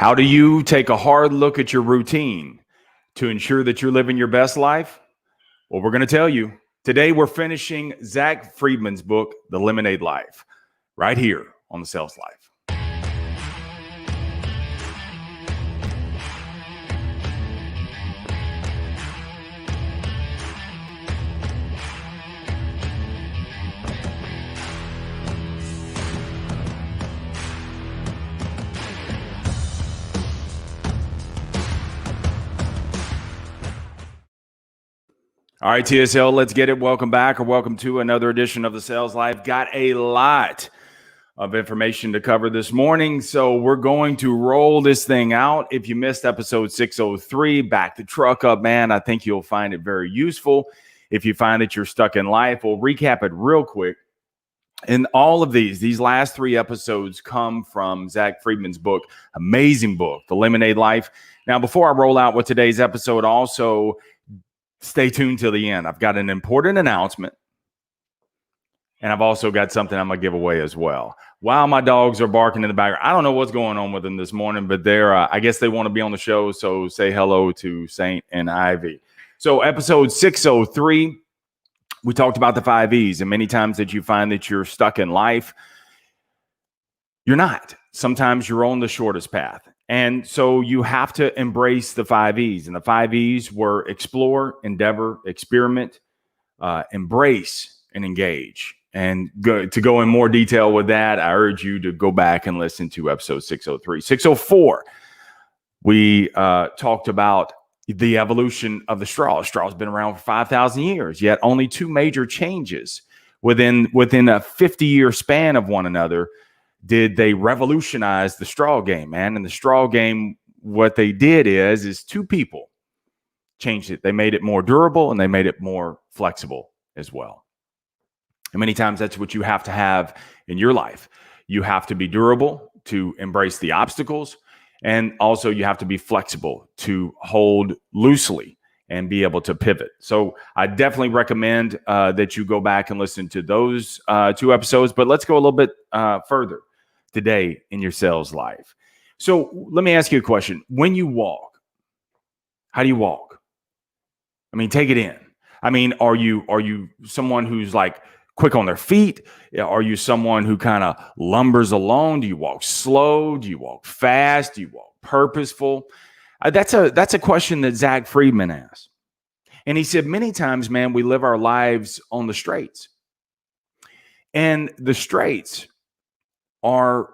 How do you take a hard look at your routine to ensure that you're living your best life? Well, we're going to tell you. Today, we're finishing Zach Friedman's book, The Lemonade Life, right here on The Sales Life. All right, TSL, let's get it. Welcome back, or welcome to another edition of The Sales Life. Got a lot of information to cover this morning, so we're going to roll this thing out. If you missed episode 603, back the truck up, man. I think you'll find it very useful. If you find that you're stuck in life, we'll recap it real quick. And all of these last three episodes come from Zach Friedman's book, amazing book, The Lemonade Life. Now, before I roll out with today's episode, also stay tuned till the end. I've got an important announcement, and I've also got something I'm going to give away as well. While my dogs are barking in the background, I don't know what's going on with them this morning, but I guess they want to be on the show, so say hello to Saint and Ivy. So episode 603, we talked about the 5 E's, and many times that you find that you're stuck in life, you're not. Sometimes you're on the shortest path. And so you have to embrace the 5 E's. And the 5 E's were explore, endeavor, experiment, embrace, and engage. And to go in more detail with that, I urge you to go back and listen to episode 603. 604, we talked about the evolution of the straw. Straw's been around for 5,000 years, yet only 2 major changes within a 50-year span of one another did they revolutionize the straw game, man. And the straw game, what they did is 2 people changed it. They made it more durable and they made it more flexible as well. And many times that's what you have to have in your life. You have to be durable to embrace the obstacles. And also you have to be flexible to hold loosely and be able to pivot. So I definitely recommend that you go back and listen to those 2 episodes. But let's go a little bit further today in your sales life. So let me ask you a question. When you walk, how do you walk? I mean, take it in. I mean, are you someone who's like quick on their feet? Are you someone who kind of lumbers along? Do you walk slow? Do you walk fast? Do you walk purposeful? That's a question that Zach Friedman asked. And he said, many times, man, we live our lives on the straights. And the straights are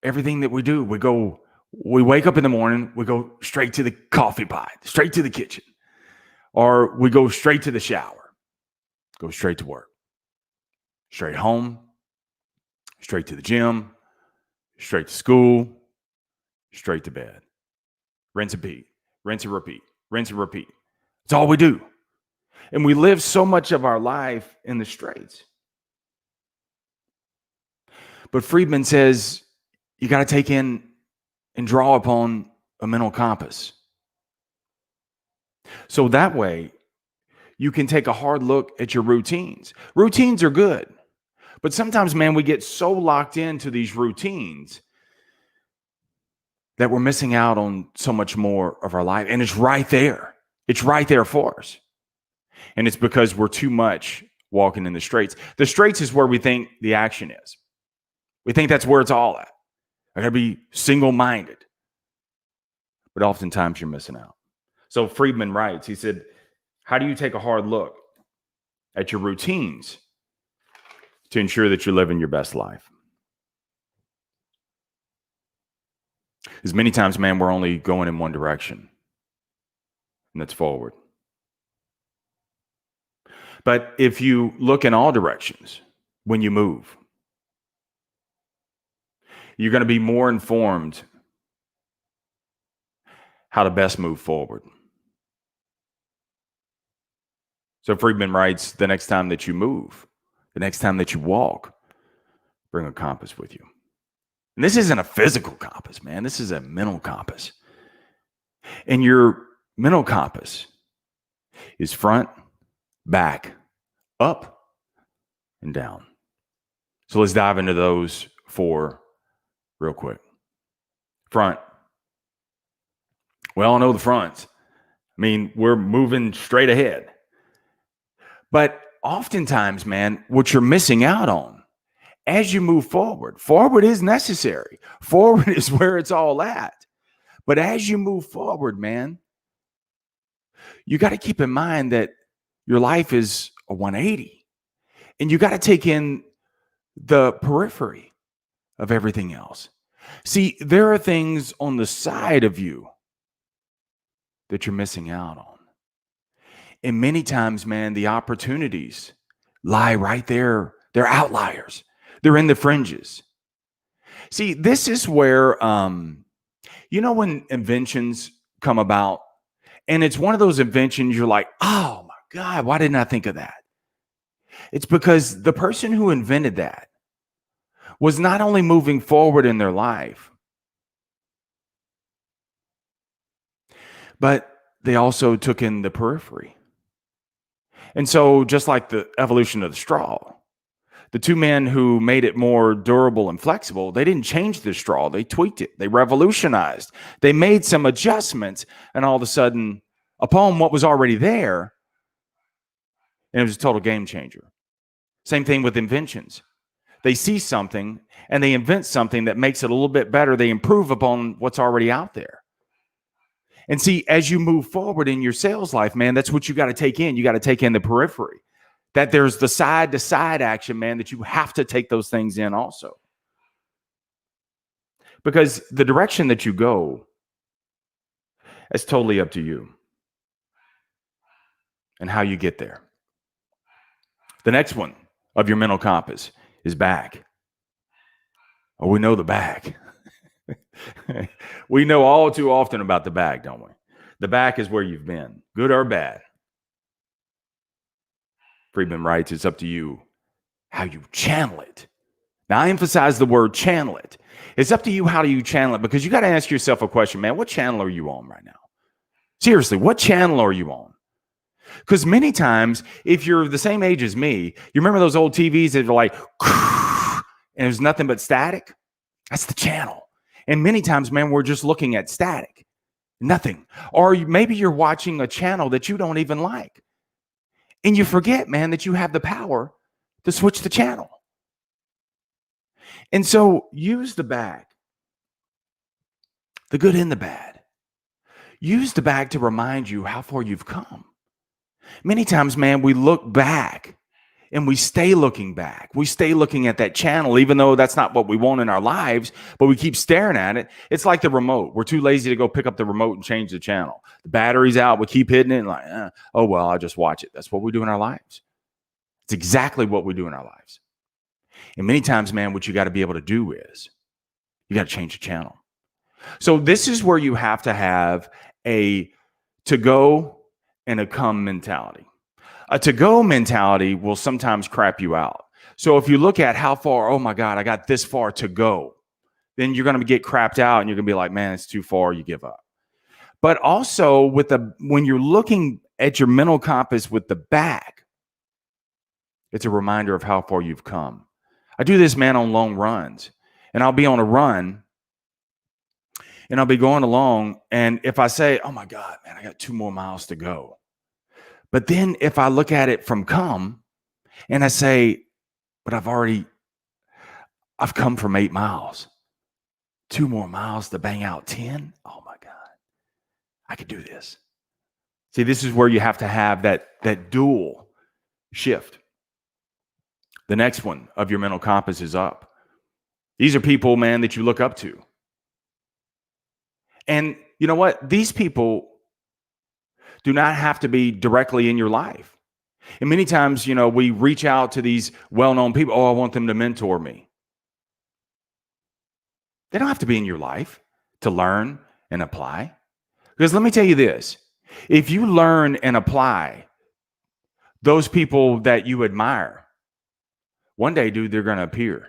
everything that we do. We wake up in the morning, we go straight to the coffee pot, straight to the kitchen, or we go straight to the shower, go straight to work, straight home, straight to the gym, straight to school, straight to bed. Rinse and repeat, rinse and repeat, rinse and repeat. It's all we do. And we live so much of our life in the straights. But Friedman says you got to take in and draw upon a mental compass. So that way you can take a hard look at your routines. Routines are good. But sometimes, man, we get so locked into these routines that we're missing out on so much more of our life. And it's right there. It's right there for us. And it's because we're too much walking in the straights. The straights is where we think the action is. We think that's where it's all at. I got to be single-minded. But oftentimes you're missing out. So Friedman writes, he said, how do you take a hard look at your routines to ensure that you're living your best life? Because many times, man, we're only going in one direction, and that's forward. But if you look in all directions when you move, you're going to be more informed how to best move forward. So Friedman writes, the next time that you move, the next time that you walk, bring a compass with you. And this isn't a physical compass, man. This is a mental compass. And your mental compass is front, back, up, and down. So let's dive into those 4 real quick. Front, We all know the fronts. I mean, we're moving straight ahead. But oftentimes, man, what you're missing out on as you move forward is necessary. Forward is where it's all at. But as you move forward, man, you got to keep in mind that your life is a 180, and you got to take in the periphery of everything else. See, there are things on the side of you that you're missing out on. And many times, man, the opportunities lie right there. They're outliers. They're in the fringes. See, this is where, when inventions come about, and it's one of those inventions you're like, oh my God, why didn't I think of that? It's because the person who invented that was not only moving forward in their life, but they also took in the periphery. And so, just like the evolution of the straw, the two men who made it more durable and flexible, they didn't change the straw. They tweaked it. They revolutionized. They made some adjustments. And all of a sudden, upon what was already there, and it was a total game changer. Same thing with inventions. They see something and they invent something that makes it a little bit better. They improve upon what's already out there. And see, as you move forward in your sales life, man, that's what you got to take in. You got to take in the periphery. That there's the side to side action, man, that you have to take those things in also. Because the direction that you go is totally up to you and how you get there. The next one of your mental compass is back. Oh, we know the back. We know all too often about the back, don't we? The back is where you've been, good or bad. Friedman writes, it's up to you how you channel it. Now, I emphasize the word channel it. It's up to you how do you channel it, because you got to ask yourself a question, man, what channel are you on right now? Seriously, what channel are you on? Because many times, if you're the same age as me, you remember those old TVs that are like, and there's nothing but static? That's the channel. And many times, man, we're just looking at static, nothing. Or maybe you're watching a channel that you don't even like. And you forget, man, that you have the power to switch the channel. And so use the back, the good and the bad. Use the back to remind you how far you've come. Many times, man, we look back and we stay looking back. We stay looking at that channel, even though that's not what we want in our lives, but we keep staring at it. It's like the remote. We're too lazy to go pick up the remote and change the channel. The battery's out. We keep hitting it and like, oh, well, I'll just watch it. That's what we do in our lives. It's exactly what we do in our lives. And many times, man, what you got to be able to do is you got to change the channel. So this is where you have to have a to-go and a come mentality. A to-go mentality will sometimes crap you out. So if you look at how far, oh my God, I got this far to go, then you're going to get crapped out and you're going to be like, man, it's too far, you give up. But also when you're looking at your mental compass with the back, it's a reminder of how far you've come. I do this, man, on long runs, and I'll be on a run and I'll be going along. And if I say, oh my God, man, I got 2 more miles to go. But then if I look at it from come and I say, but I've come from 8 miles, 2 more miles to bang out 10. Oh my God, I could do this. See, this is where you have to have that dual shift. The next one of your mental compass is up. These are people, man, that you look up to. And you know what? These people do not have to be directly in your life. And many times, we reach out to these well-known people. Oh, I want them to mentor me. They don't have to be in your life to learn and apply. Because let me tell you this. If you learn and apply those people that you admire, one day, dude, they're going to appear.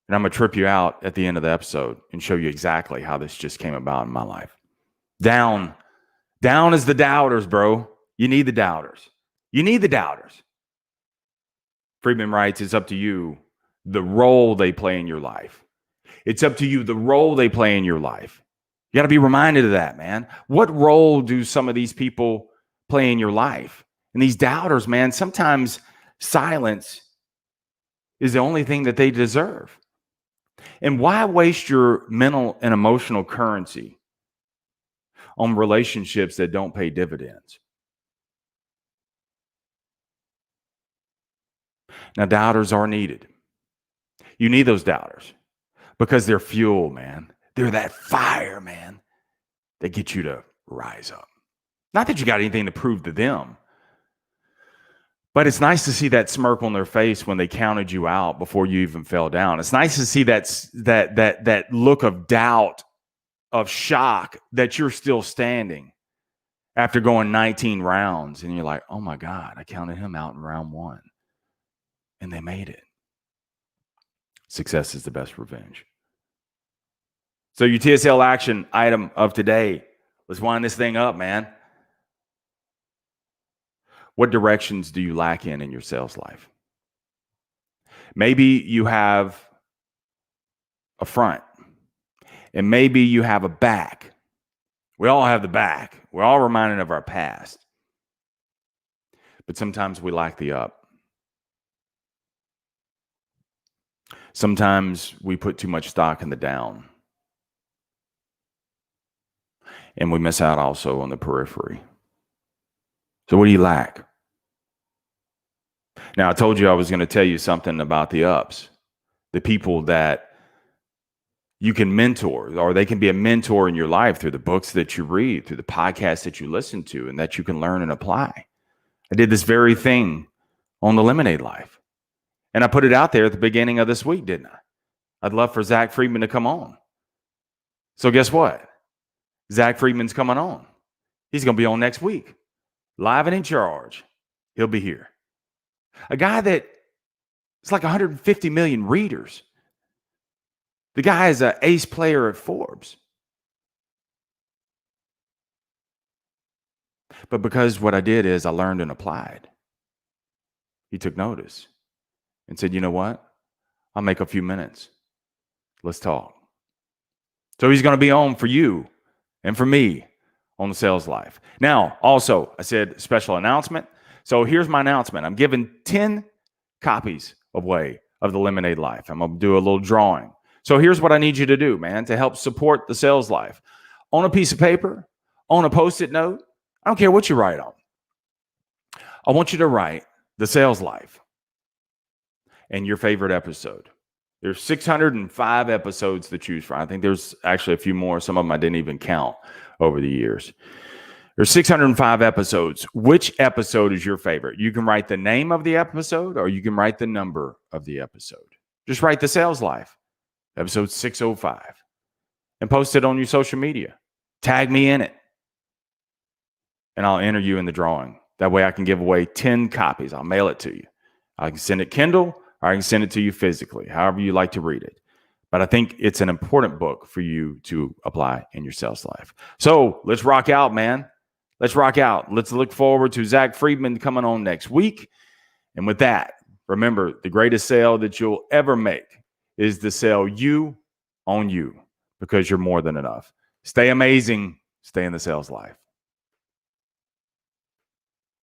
And I'm going to trip you out at the end of the episode and show you exactly how this just came about in my life. Down is the doubters, bro. You need the doubters. You need the doubters. Friedman writes, it's up to you the role they play in your life. It's up to you the role they play in your life. You got to be reminded of that, man. What role do some of these people play in your life? And these doubters, man, sometimes silence is the only thing that they deserve. And why waste your mental and emotional currency on relationships that don't pay dividends? Now, doubters are needed. You need those doubters because they're fuel, man. They're that fire, man, that gets you to rise up. Not that you got anything to prove to them, but it's nice to see that smirk on their face when they counted you out before you even fell down. It's nice to see that look of doubt, of shock that you're still standing after going 19 rounds. And you're like, oh my God, I counted him out in round 1. And they made it. Success is the best revenge. So your TSL action item of today, let's wind this thing up, man. What directions do you lack in your sales life? Maybe you have a front, and maybe you have a back. We all have the back. We're all reminded of our past. But sometimes we lack the up. Sometimes we put too much stock in the down. And we miss out also on the periphery. So what do you lack? Now, I told you I was going to tell you something about the ups, the people that you can mentor, or they can be a mentor in your life through the books that you read, through the podcasts that you listen to, and that you can learn and apply. I did this very thing on the Lemonade Life. And I put it out there at the beginning of this week, didn't I? I'd love for Zach Friedman to come on. So guess what? Zach Friedman's coming on. He's going to be on next week. Live and in charge. He'll be here. A guy that it's like 150 million readers. The guy is an ace player at Forbes. But because what I did is I learned and applied, he took notice and said, you know what? I'll make a few minutes. Let's talk. So he's going to be on for you and for me on the Sales Life. Now, also, I said special announcement. So here's my announcement. I'm giving 10 copies away of the Lemonade Life. I'm going to do a little drawing. So here's what I need you to do, man, to help support the Sales Life. On a piece of paper, on a Post-it note, I don't care what you write on. I want you to write the Sales Life and your favorite episode. There's 605 episodes to choose from. I think there's actually a few more. Some of them I didn't even count over the years. There's 605 episodes. Which episode is your favorite? You can write the name of the episode or you can write the number of the episode. Just write the Sales Life, episode 605, and post it on your social media. Tag me in it, and I'll enter you in the drawing. That way I can give away 10 copies. I'll mail it to you. I can send it Kindle or I can send it to you physically, however you like to read it. But I think it's an important book for you to apply in your sales life. So let's rock out, man. Let's rock out. Let's look forward to Zach Friedman coming on next week. And with that, remember, the greatest sale that you'll ever make is to sell you on you, because you're more than enough. Stay amazing. Stay in the sales life.